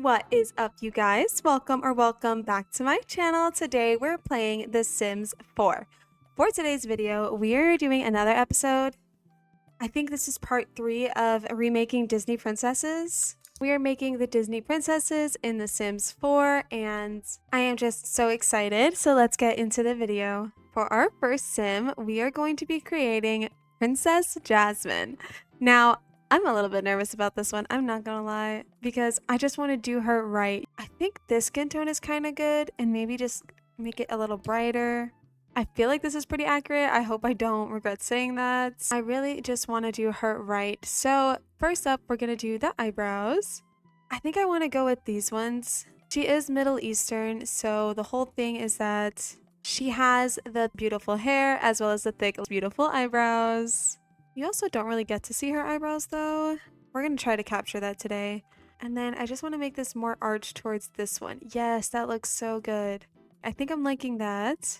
What is up, you guys? Welcome back to my channel. Today we're playing The Sims 4. For today's video, we're doing another episode. I think this is part 3 of remaking Disney princesses. We are making the Disney princesses in The Sims 4 and I am just so excited. So let's get into the video. For our first sim, we are going to be creating Princess Jasmine. Now, I'm a little bit nervous about this one, I'm not gonna lie, because I just want to do her right. I think this skin tone is kind of good and maybe just make it a little brighter. I feel like this is pretty accurate. I hope I don't regret saying that. I really just want to do her right. So first up, we're gonna do the eyebrows. I think I want to go with these ones. She is Middle Eastern, so the whole thing is that she has the beautiful hair as well as the thick, beautiful eyebrows. You also don't really get to see her eyebrows though. We're going to try to capture that today. And then I just want to make this more arched towards this one. Yes, that looks so good. I think I'm liking that.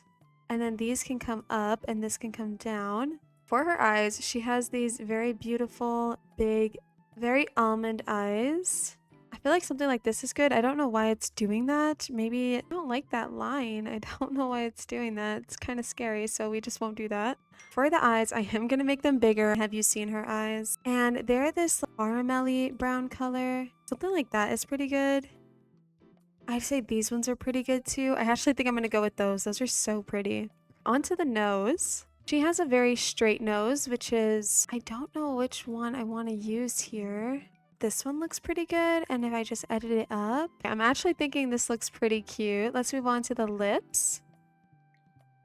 And then these can come up and this can come down. For her eyes, she has these very beautiful, big, very almond eyes. I feel like something like this is good. I don't know why it's doing that. Maybe I don't like that line. I don't know why it's doing that. It's kind of scary, so we just won't do that. For the eyes, I am going to make them bigger. Have you seen her eyes? And they're this caramelly brown color. Something like that is pretty good. I'd say these ones are pretty good too. I actually think I'm going to go with those. Those are so pretty. Onto the nose. She has a very straight nose, which is... I don't know which one I want to use here. This one looks pretty good, and if I just edit it up, I'm actually thinking this looks pretty cute. Let's move on to the lips.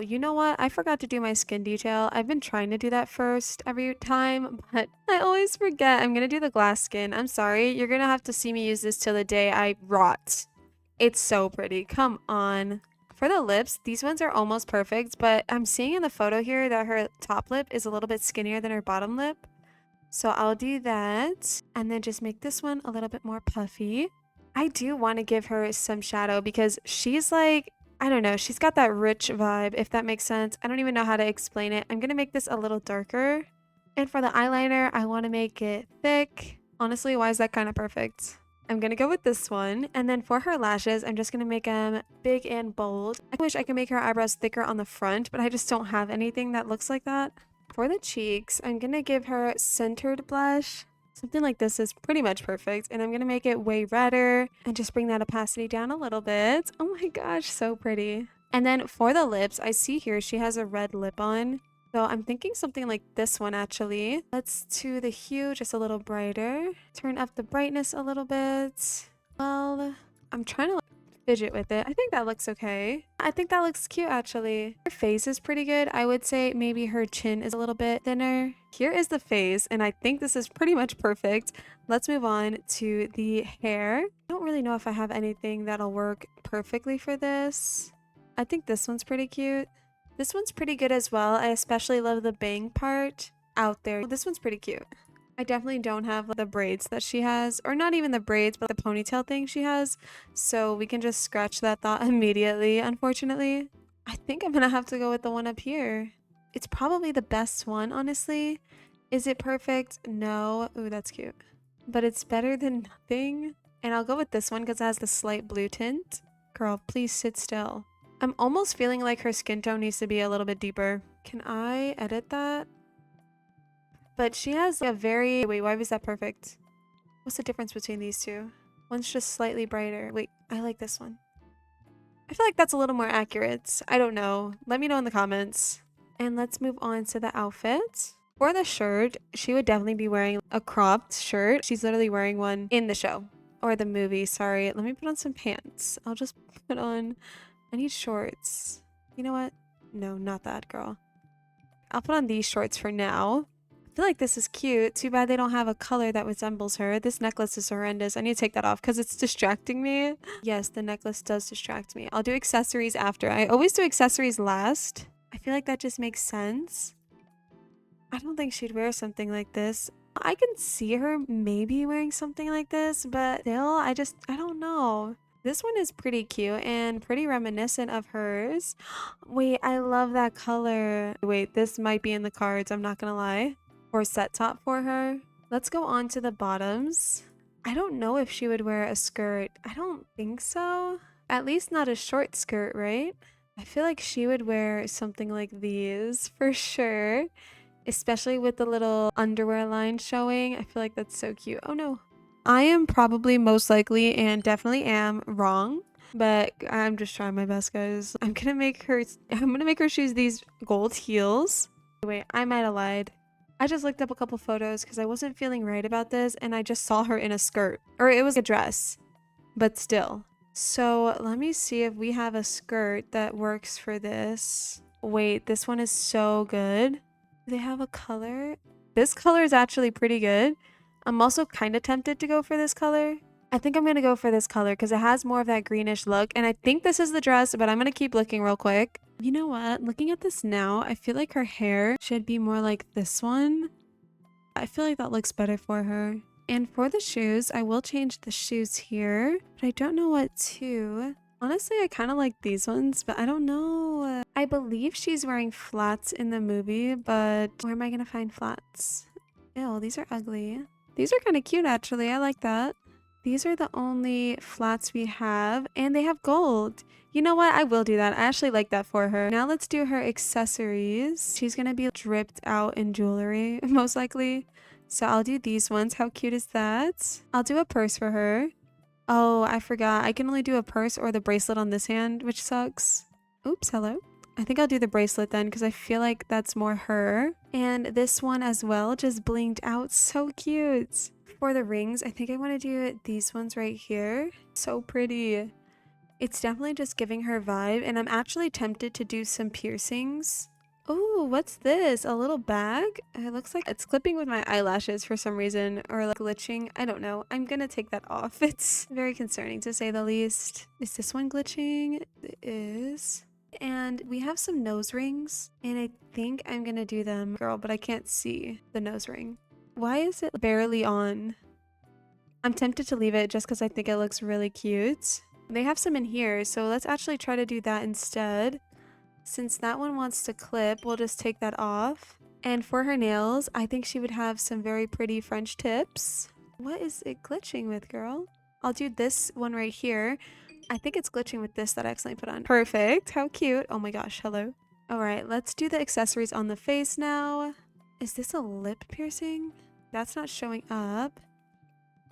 You know what? I forgot to do my skin detail. I've been trying to do that first every time, but I always forget. I'm gonna do the glass skin. I'm sorry. You're gonna have to see me use this till the day I rot. It's so pretty. Come on. For the lips, these ones are almost perfect, but I'm seeing in the photo here that her top lip is a little bit skinnier than her bottom lip. So I'll do that and then just make this one a little bit more puffy. I do want to give her some shadow because she's like, I don't know, she's got that rich vibe, if that makes sense. I don't even know how to explain it. I'm going to make this a little darker. And for the eyeliner, I want to make it thick. Honestly, why is that kind of perfect? I'm going to go with this one. And then for her lashes, I'm just going to make them big and bold. I wish I could make her eyebrows thicker on the front, but I just don't have anything that looks like that. For the cheeks, I'm going to give her centered blush. Something like this is pretty much perfect. And I'm going to make it way redder and just bring that opacity down a little bit. Oh my gosh, so pretty. And then for the lips, I see here she has a red lip on. So I'm thinking something like this one actually. Let's do the hue just a little brighter. Turn up the brightness a little bit. Well, I'm trying to fidget with it. I think that looks okay. I think that looks cute actually. Her face is pretty good. I would say maybe her chin is a little bit thinner. Here is the face and I think this is pretty much perfect. Let's move on to the hair. I don't really know if I have anything that'll work perfectly for this. I think this one's pretty cute. This one's pretty good as well. I especially love the bang part out there. This one's pretty cute. I definitely don't have the braids that she has, or not even the braids, but the ponytail thing she has. So we can just scratch that thought immediately, unfortunately. I think I'm gonna have to go with the one up here. It's probably the best one, honestly. Is it perfect? No. Ooh, that's cute. But it's better than nothing. And I'll go with this one because it has the slight blue tint. Girl, please sit still. I'm almost feeling like her skin tone needs to be a little bit deeper. Can I edit that? But she has a very... Wait, why was that perfect? What's the difference between these two? One's just slightly brighter. Wait, I like this one. I feel like that's a little more accurate. I don't know. Let me know in the comments. And let's move on to the outfit. For the shirt, she would definitely be wearing a cropped shirt. She's literally wearing one in the show. Or the movie, sorry. Let me put on some pants. I'll just put on... I need shorts. You know what? No, not that, girl. I'll put on these shorts for now. I feel like this is cute. Too bad they don't have a color that resembles her. This necklace is horrendous. I need to take that off because it's distracting me. Yes, the necklace does distract me. I'll do accessories after. I always do accessories last. I feel like that just makes sense. I don't think she'd wear something like this. I can see her maybe wearing something like this, but still, I don't know. This one is pretty cute and pretty reminiscent of hers. Wait, I love that color. Wait, this might be in the cards. I'm not gonna lie. Or set top for her. Let's go on to the bottoms. I don't know if she would wear a skirt. I don't think so. At least not a short skirt, right? I feel like she would wear something like these for sure, especially with the little underwear line showing. I feel like that's so cute. Oh no. I am probably most likely and definitely am wrong, but I'm just trying my best, guys. I'm gonna make her choose these gold heels. Wait, I might have lied. I just looked up a couple photos because I wasn't feeling right about this and I just saw her in a skirt. Or it was a dress, but still. So let me see if we have a skirt that works for this. Wait, this one is so good. Do they have a color? This color is actually pretty good. I'm also kind of tempted to go for this color. I think I'm going to go for this color because it has more of that greenish look. And I think this is the dress, but I'm going to keep looking real quick. You know what? Looking at this now, I feel like her hair should be more like this one. I feel like that looks better for her. And for the shoes, I will change the shoes here, but I don't know what to. Honestly, I kind of like these ones, but I don't know. I believe she's wearing flats in the movie, but where am I going to find flats? Ew, these are ugly. These are kind of cute, actually. I like that. These are the only flats we have, and they have gold. You know what? I will do that. I actually like that for her. Now let's do her accessories. She's going to be dripped out in jewelry, most likely. So I'll do these ones. How cute is that? I'll do a purse for her. Oh, I forgot. I can only do a purse or the bracelet on this hand, which sucks. Oops, hello. I think I'll do the bracelet then because I feel like that's more her. And this one as well, just blinged out. So cute. For the rings, I think I want to do these ones right here. So pretty. It's definitely just giving her vibe, and I'm actually tempted to do some piercings. Oh, what's this? A little bag? It looks like it's clipping with my eyelashes for some reason, or like glitching. I don't know. I'm gonna take that off. It's very concerning to say the least. Is this one glitching? It is. And we have some nose rings, and I think I'm gonna do them, girl, but I can't see the nose ring. Why is it barely on? I'm tempted to leave it just because I think it looks really cute. They have some in here, so let's actually try to do that instead. Since that one wants to clip, we'll just take that off. And for her nails, I think she would have some very pretty French tips. What is it glitching with, girl? I'll do this one right here. I think it's glitching with this that I accidentally put on. Perfect. How cute. Oh my gosh. Hello. All right, let's do the accessories on the face now. Is this a lip piercing? That's not showing up.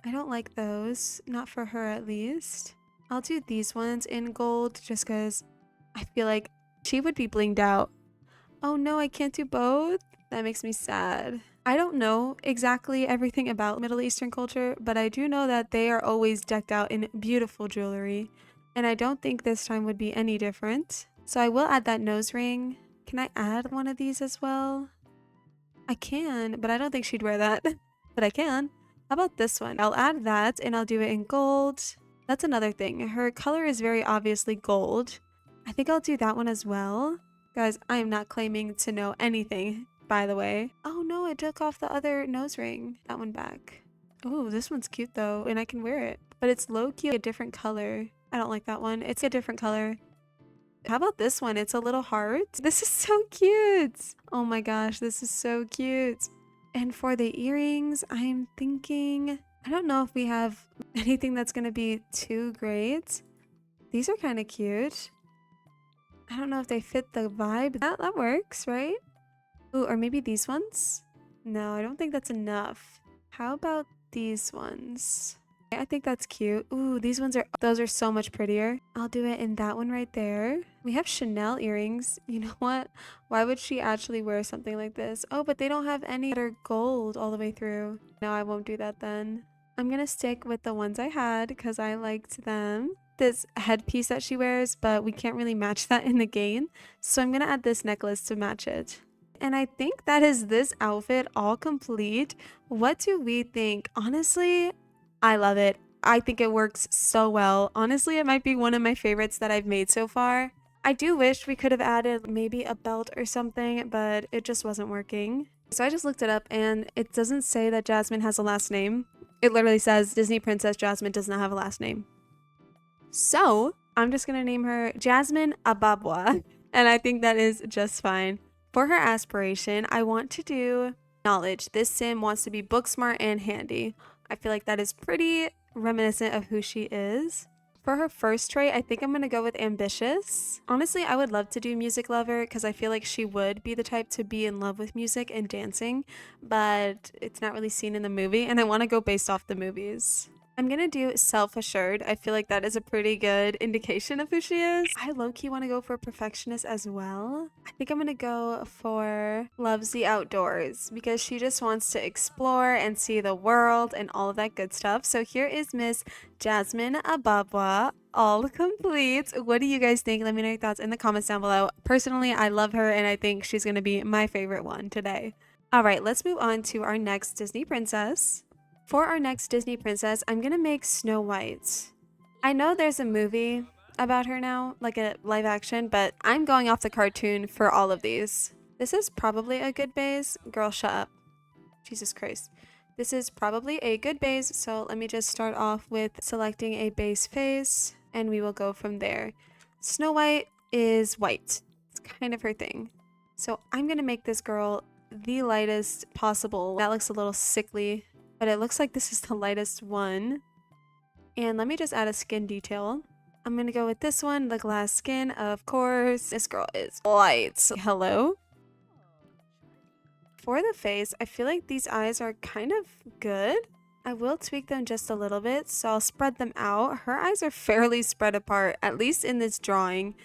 I don't like those. Not for her, at least. I'll do these ones in gold just because I feel like she would be blinged out. Oh no, I can't do both? That makes me sad. I don't know exactly everything about Middle Eastern culture, but I do know that they are always decked out in beautiful jewelry. And I don't think this time would be any different. So I will add that nose ring. Can I add one of these as well? I can, but I don't think she'd wear that. But I can. How about this one? I'll add that and I'll do it in gold. That's another thing. Her color is very obviously gold. I think I'll do that one as well. Guys, I am not claiming to know anything, by the way. Oh no, I took off the other nose ring. That one back. Oh, this one's cute though, and I can wear it. But it's low-key a different color. I don't like that one. It's a different color. How about this one? It's a little heart. This is so cute. Oh my gosh, this is so cute. And for the earrings, I'm thinking... I don't know if we have anything that's going to be too great. These are kind of cute. I don't know if they fit the vibe. That works, right? Ooh, or maybe these ones? No, I don't think that's enough. How about these ones? I think that's cute. Ooh, those are so much prettier. I'll do it in that one right there. We have Chanel earrings. You know what? Why would she actually wear something like this? Oh, but they don't have any that are gold all the way through. No, I won't do that then. I'm gonna stick with the ones I had because I liked them. This headpiece that she wears, but we can't really match that in the game. So I'm gonna add this necklace to match it. And I think that is this outfit all complete. What do we think? Honestly, I love it. I think it works so well. Honestly, it might be one of my favorites that I've made so far. I do wish we could have added maybe a belt or something, but it just wasn't working. So I just looked it up and it doesn't say that Jasmine has a last name. It literally says Disney Princess Jasmine does not have a last name. So I'm just going to name her Jasmine Ababwa. And I think that is just fine. For her aspiration, I want to do knowledge. This sim wants to be book smart and handy. I feel like that is pretty reminiscent of who she is. For her first trait, I think I'm going to go with ambitious. Honestly, I would love to do music lover because I feel like she would be the type to be in love with music and dancing, but it's not really seen in the movie, and I want to go based off the movies. I'm gonna do self-assured. I feel like that is a pretty good indication of who she is. I low-key want to go for perfectionist as well. I think I'm gonna go for loves the outdoors because she just wants to explore and see the world and all of that good stuff. So here is Miss Jasmine Ababwa, all complete. What do you guys think? Let me know your thoughts in the comments down below. Personally, I love her and I think she's gonna be my favorite one today. All right, let's move on to our next Disney princess. For our next Disney princess, I'm gonna make Snow White. I know there's a movie about her now, like a live action, but I'm going off the cartoon for all of these. This is probably a good base. Girl, shut up. Jesus Christ. This is probably a good base, so let me just start off with selecting a base face, and we will go from there. Snow White is white. It's kind of her thing. So I'm gonna make this girl the lightest possible. That looks a little sickly, but it looks like this is the lightest one. And let me just add a skin detail. I'm gonna go with this one, the glass skin, of course. This girl is light. Hello? For the face, I feel like these eyes are kind of good. I will tweak them just a little bit, so I'll spread them out. Her eyes are fairly spread apart, at least in this drawing.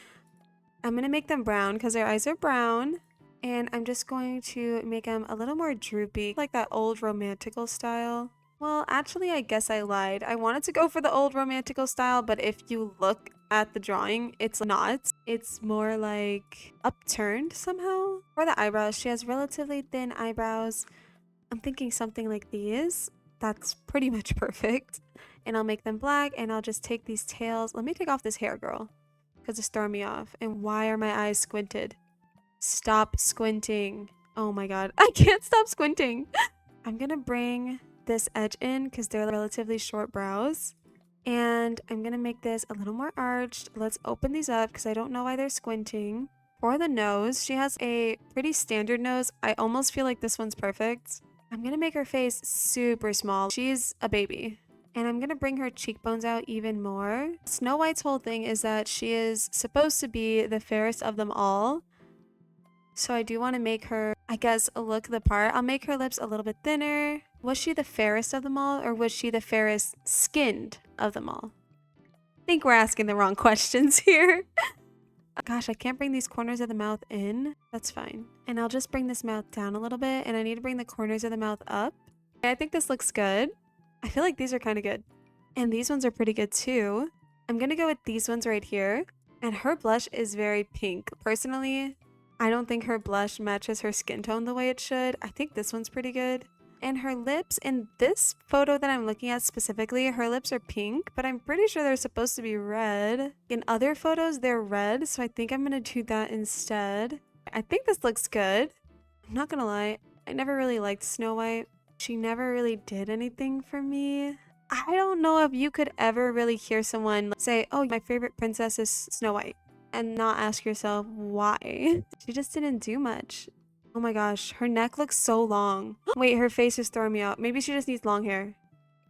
I'm gonna make them brown because her eyes are brown. And I'm just going to make them a little more droopy, like that old romantical style. Well, actually, I guess I lied. I wanted to go for the old romantical style, but if you look at the drawing, it's not. It's more like upturned somehow. For the eyebrows, she has relatively thin eyebrows. I'm thinking something like these. That's pretty much perfect. And I'll make them black, and I'll just take these tails. Let me take off this hair, girl, because it's throwing me off. And why are my eyes squinted? Stop squinting. Oh my god, I can't stop squinting. I'm gonna bring this edge in because they're relatively short brows, and I'm gonna make this a little more arched. Let's open these up because I don't know why they're squinting. For the nose, she has a pretty standard nose. I almost feel like this one's perfect. I'm gonna make her face super small. She's a baby. And I'm gonna bring her cheekbones out even more. Snow White's whole thing is that she is supposed to be the fairest of them all. So I do want to make her, I guess, look the part. I'll make her lips a little bit thinner. Was she the fairest of them all, or was she the fairest skinned of them all? I think we're asking the wrong questions here. Gosh, I can't bring these corners of the mouth in. That's fine. And I'll just bring this mouth down a little bit, and I need to bring the corners of the mouth up. I think this looks good. I feel like these are kind of good. And these ones are pretty good too. I'm going to go with these ones right here. And her blush is very pink. Personally, I don't think her blush matches her skin tone the way it should. I think this one's pretty good. And her lips, in this photo that I'm looking at specifically, her lips are pink, but I'm pretty sure they're supposed to be red. In other photos, they're red, so I think I'm gonna do that instead. I think this looks good. I'm not gonna lie, I never really liked Snow White. She never really did anything for me. I don't know if you could ever really hear someone say, oh, my favorite princess is Snow White, and not ask yourself why. She just didn't do much. Oh my gosh, her neck looks so long. Wait, her face is throwing me out. Maybe she just needs long hair.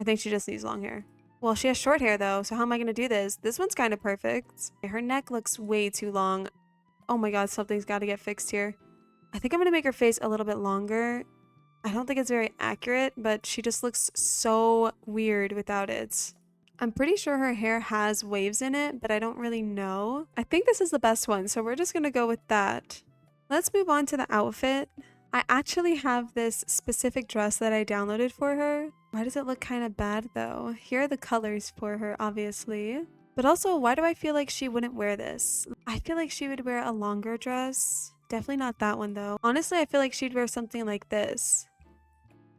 I think she just needs long hair. Well, she has short hair though, so how am I gonna do this? This one's kind of perfect. Her neck looks way too long. Oh my god, something's got to get fixed here. I think I'm gonna make her face a little bit longer. I don't think it's very accurate, but she just looks so weird without it. I'm pretty sure her hair has waves in it, but I don't really know. I think this is the best one, so we're just gonna go with that. Let's move on to the outfit. I actually have this specific dress that I downloaded for her. Why does it look kind of bad though? Here are the colors for her, obviously. But also, why do I feel like she wouldn't wear this? I feel like she would wear a longer dress. Definitely not that one though. Honestly, I feel like she'd wear something like this.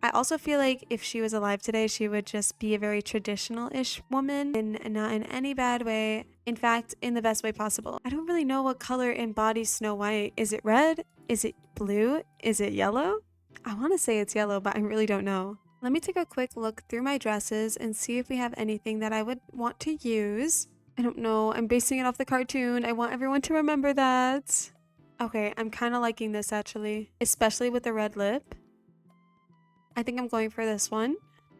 I also feel like if she was alive today, she would just be a very traditional-ish woman and not in any bad way. In fact, in the best way possible. I don't really know what color embodies Snow White. Is it red? Is it blue? Is it yellow? I want to say it's yellow, but I really don't know. Let me take a quick look through my dresses and see if we have anything that I would want to use. I don't know. I'm basing it off the cartoon. I want everyone to remember that. Okay, I'm kind of liking this, actually. Especially with the red lip. I think I'm going for this one.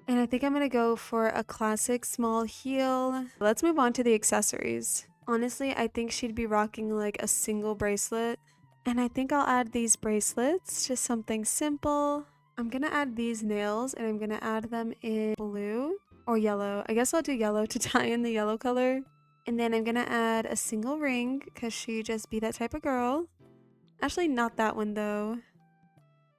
And I think I'm gonna go for a classic small heel. Let's move on to the accessories. Honestly, I think she'd be rocking like a single bracelet. And I think I'll add these bracelets, just something simple. I'm gonna add these nails and I'm gonna add them in blue or yellow. I guess I'll do yellow to tie in the yellow color. And then I'm gonna add a single ring because she just be that type of girl. Actually, not that one though.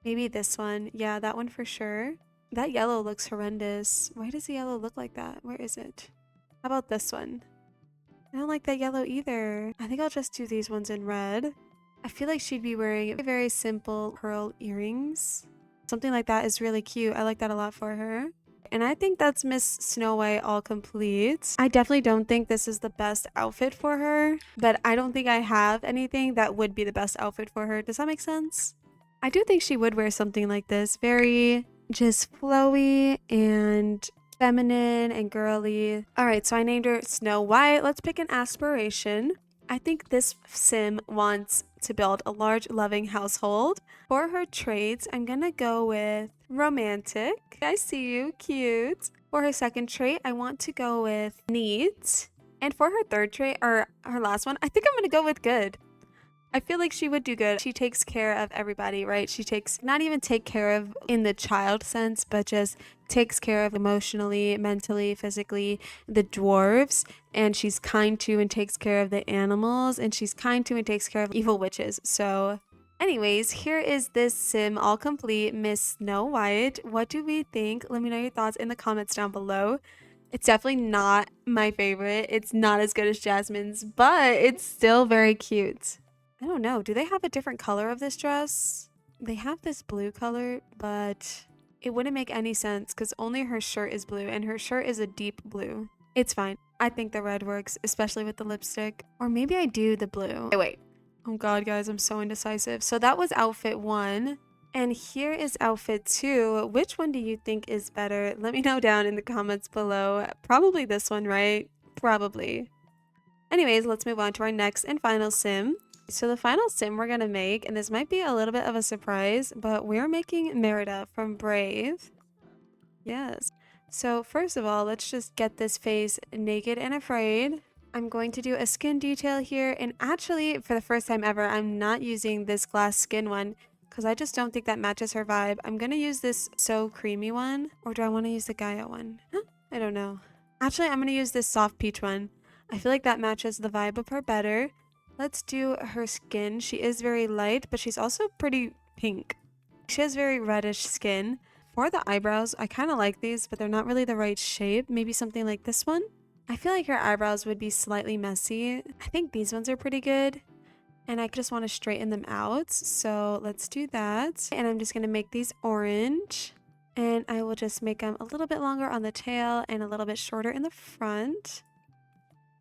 Maybe this one. Yeah, that one for sure. That yellow looks horrendous. Why does the yellow look like that? Where is it? How about this one? I don't like that yellow either. I think I'll just do these ones in red. I feel like she'd be wearing very simple pearl earrings. Something like that is really cute. I like that a lot for her. And I think that's Miss Snow White all complete. I definitely don't think this is the best outfit for her, but I don't think I have anything that would be the best outfit for her. Does that make sense? I do think she would wear something like this. Very just flowy and feminine and girly. All right, so I named her Snow White. Let's pick an aspiration. I think this sim wants to build a large, loving household. For her traits, I'm gonna go with romantic. I see you, cute. For her second trait, I want to go with neat. And for her third trait, or her last one, I think I'm gonna go with good. I feel like she would do good. She takes care of everybody, right? She takes, not even take care of in the child sense, but just takes care of emotionally, mentally, physically, the dwarves. And she's kind to and takes care of the animals. And she's kind to and takes care of evil witches. So anyways, here is this sim all complete, Miss Snow White. What do we think? Let me know your thoughts in the comments down below. It's definitely not my favorite. It's not as good as Jasmine's, but it's still very cute. I don't know. Do they have a different color of this dress? They have this blue color, but it wouldn't make any sense because only her shirt is blue and her shirt is a deep blue. It's fine. I think the red works, especially with the lipstick. Or maybe I do the blue. Wait. Oh god, guys, I'm so indecisive. So that was outfit 1. And here is outfit 2. Which one do you think is better? Let me know down in the comments below. Probably this one, right? Probably. Anyways, let's move on to our next and final sim. So the final sim we're going to make, and this might be a little bit of a surprise, but we're making Merida from Brave. Yes. So first of all, let's just get this face naked and afraid. I'm going to do a skin detail here, and actually, for the first time ever, I'm not using this glass skin one because I just don't think that matches her vibe. I'm going to use this So Creamy one, or do I want to use the Gaia one? Huh? I don't know. Actually, I'm going to use this soft peach one. I feel like that matches the vibe of her better. Let's do her skin. She is very light, but she's also pretty pink. She has very reddish skin. For the eyebrows, I kind of like these, but they're not really the right shape. Maybe something like this one. I feel like her eyebrows would be slightly messy. I think these ones are pretty good. And I just want to straighten them out. So let's do that. And I'm just going to make these orange. And I will just make them a little bit longer on the tail and a little bit shorter in the front.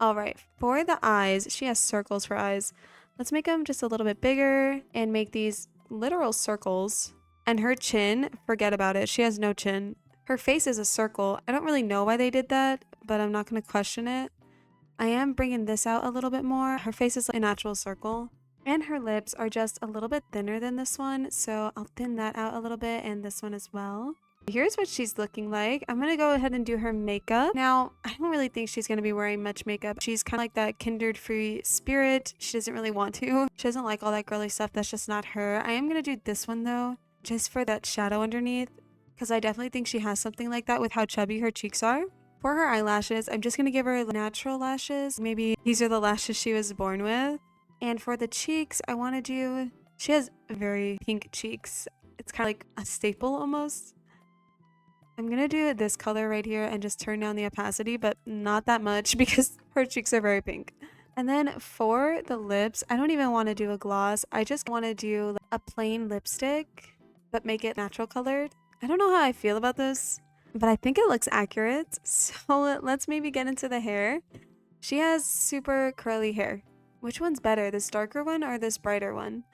All right, for the eyes, she has circles for eyes. Let's make them just a little bit bigger and make these literal circles. And her chin, forget about it. She has no chin. Her face is a circle. I don't really know why they did that, but I'm not going to question it. I am bringing this out a little bit more. Her face is like a natural circle. And her lips are just a little bit thinner than this one, so I'll thin that out a little bit, and this one as well. Here's what she's looking like. I'm gonna go ahead and do her makeup. Now, I don't really think she's gonna be wearing much makeup. She's kind of like that kindred-free spirit. She doesn't really want to. She doesn't like all that girly stuff. That's just not her. I am gonna do this one though, just for that shadow underneath, because I definitely think she has something like that with how chubby her cheeks are. For her eyelashes, I'm just gonna give her natural lashes. Maybe these are the lashes she was born with. And for the cheeks, I want to do... She has very pink cheeks. It's kind of like a staple almost. I'm going to do this color right here and just turn down the opacity, but not that much because her cheeks are very pink. And then for the lips, I don't even want to do a gloss. I just want to do a plain lipstick, but make it natural colored. I don't know how I feel about this, but I think it looks accurate. So let's maybe get into the hair. She has super curly hair. Which one's better, this darker one or this brighter one?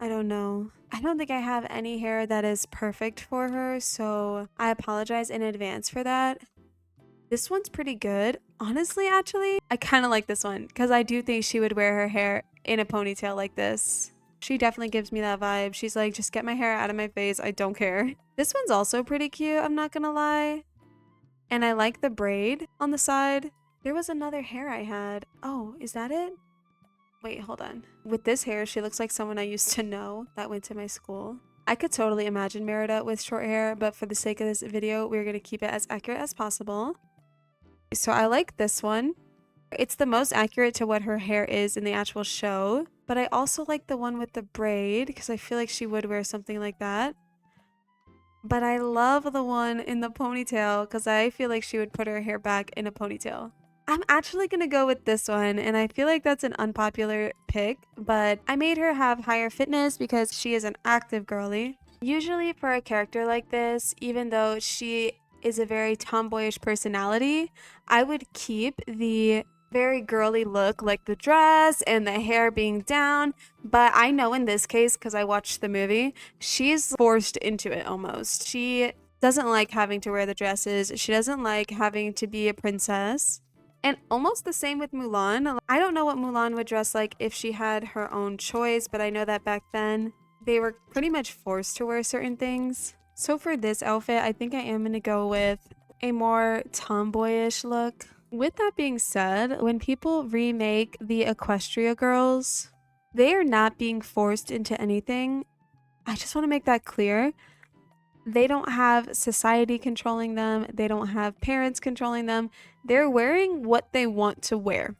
I don't know. I don't think I have any hair that is perfect for her, so I apologize in advance for that. This one's pretty good. Honestly, actually, I kind of like this one because I do think she would wear her hair in a ponytail like this. She definitely gives me that vibe. She's like, just get my hair out of my face. I don't care. This one's also pretty cute, I'm not gonna lie. And I like the braid on the side. There was another hair I had. Oh, is that it? Wait, hold on. With this hair, she looks like someone I used to know that went to my school. I could totally imagine Merida with short hair, but for the sake of this video, we're going to keep it as accurate as possible. So I like this one. It's the most accurate to what her hair is in the actual show, but I also like the one with the braid because I feel like she would wear something like that. But I love the one in the ponytail because I feel like she would put her hair back in a ponytail. I'm actually going to go with this one, and I feel like that's an unpopular pick, but I made her have higher fitness because she is an active girly. Usually for a character like this, even though she is a very tomboyish personality, I would keep the very girly look, like the dress and the hair being down, but I know in this case, because I watched the movie, she's forced into it almost. She doesn't like having to wear the dresses. She doesn't like having to be a princess. And almost the same with Mulan. I don't know what Mulan would dress like if she had her own choice, but I know that back then they were pretty much forced to wear certain things. So for this outfit, I think I am going to go with a more tomboyish look. With that being said, when people remake the Equestria girls, they are not being forced into anything. I just want to make that clear. They don't have society controlling them. They don't have parents controlling them. They're wearing what they want to wear.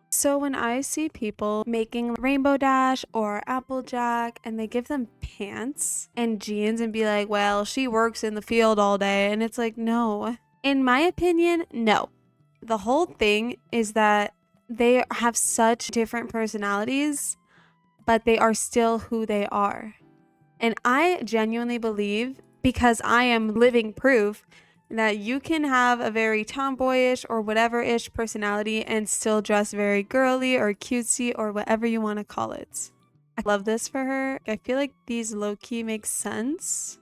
So when I see people making Rainbow Dash or Applejack and they give them pants and jeans and be like, well, she works in the field all day. And it's like, no. In my opinion, no. The whole thing is that they have such different personalities, but they are still who they are. And I genuinely believe, because I am living proof, that you can have a very tomboyish or whatever-ish personality and still dress very girly or cutesy or whatever you want to call it. I love this for her. I feel like these low-key make sense.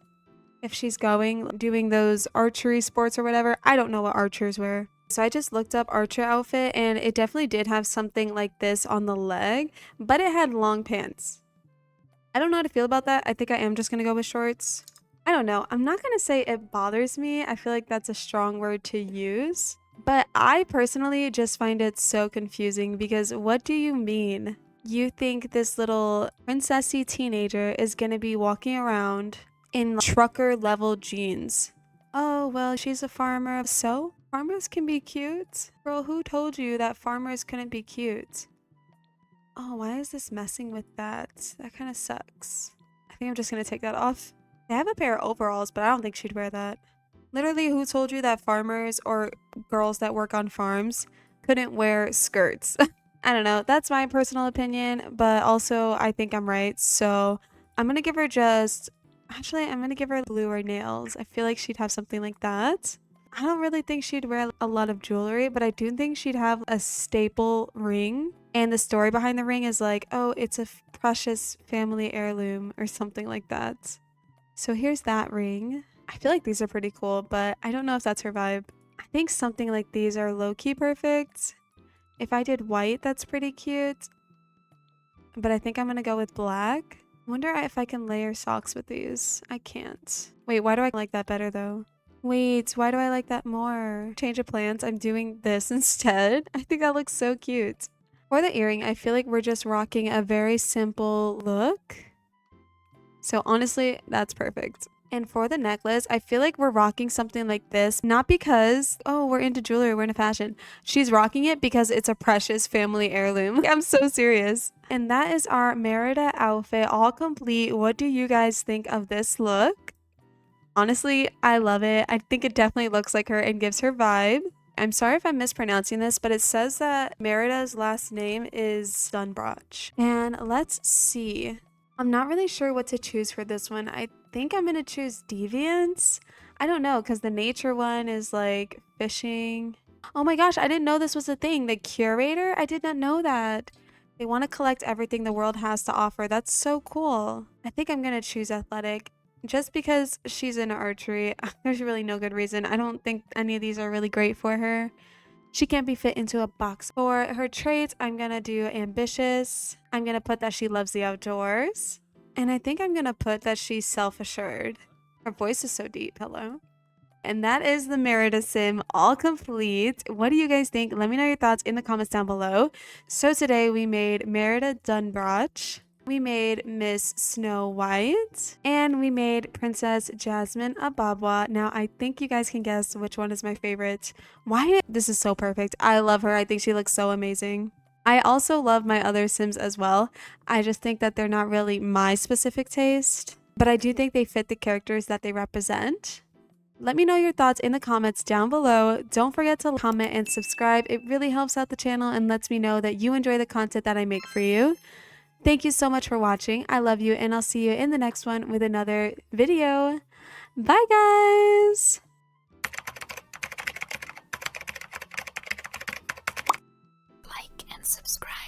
If she's doing those archery sports or whatever, I don't know what archers wear. So I just looked up archer outfit and it definitely did have something like this on the leg, but it had long pants. I don't know how to feel about that. I think I am just going to go with shorts. I don't know. I'm not going to say it bothers me. I feel like that's a strong word to use. But I personally just find it so confusing because what do you mean? You think this little princessy teenager is going to be walking around in trucker level jeans? Oh, well, she's a farmer. So? Farmers can be cute? Girl, who told you that farmers couldn't be cute? Oh, why is this messing with that? That kind of sucks. I think I'm just going to take that off. They have a pair of overalls, but I don't think she'd wear that. Literally, who told you that farmers or girls that work on farms couldn't wear skirts? I don't know. That's my personal opinion, but also I think I'm right. So I'm going to give her I'm going to give her bluer nails. I feel like she'd have something like that. I don't really think she'd wear a lot of jewelry, but I do think she'd have a staple ring. And the story behind the ring is like, oh, it's a precious family heirloom or something like that. So here's that ring. I feel like these are pretty cool, but I don't know if that's her vibe. I think something like these are low-key perfect. If I did white, that's pretty cute. But I think I'm going to go with black. I wonder if I can layer socks with these. I can't. Wait, why do I like that better though? Wait, why do I like that more? Change of plans. I'm doing this instead. I think that looks so cute. For the earring, I feel like we're just rocking a very simple look. So honestly, that's perfect. And for the necklace, I feel like we're rocking something like this, not because, oh, we're into jewelry, we're into fashion. She's rocking it because it's a precious family heirloom. I'm so serious. And that is our Merida outfit, all complete. What do you guys think of this look? Honestly, I love it. I think it definitely looks like her and gives her vibe. I'm sorry if I'm mispronouncing this, but it says that Merida's last name is Dunbroch. And let's see. I'm not really sure what to choose for this one. I think I'm going to choose Deviance. I don't know, because the nature one is like fishing. Oh my gosh, I didn't know this was a thing. The curator? I did not know that. They want to collect everything the world has to offer. That's so cool. I think I'm going to choose athletic. Just because she's in archery, there's really no good reason. I don't think any of these are really great for her. She can't be fit into a box. For her traits, I'm going to do ambitious. I'm going to put that she loves the outdoors. And I think I'm going to put that she's self-assured. Her voice is so deep. Hello. And that is the Merida sim all complete. What do you guys think? Let me know your thoughts in the comments down below. So today we made Merida Dunbroch. We made Miss Snow White, and we made Princess Jasmine Ababwa. Now, I think you guys can guess which one is my favorite. Why? This is so perfect. I love her. I think she looks so amazing. I also love my other Sims as well. I just think that they're not really my specific taste, but I do think they fit the characters that they represent. Let me know your thoughts in the comments down below. Don't forget to comment and subscribe. It really helps out the channel and lets me know that you enjoy the content that I make for you. Thank you so much for watching. I love you, and I'll see you in the next one with another video. Bye, guys! Like and subscribe.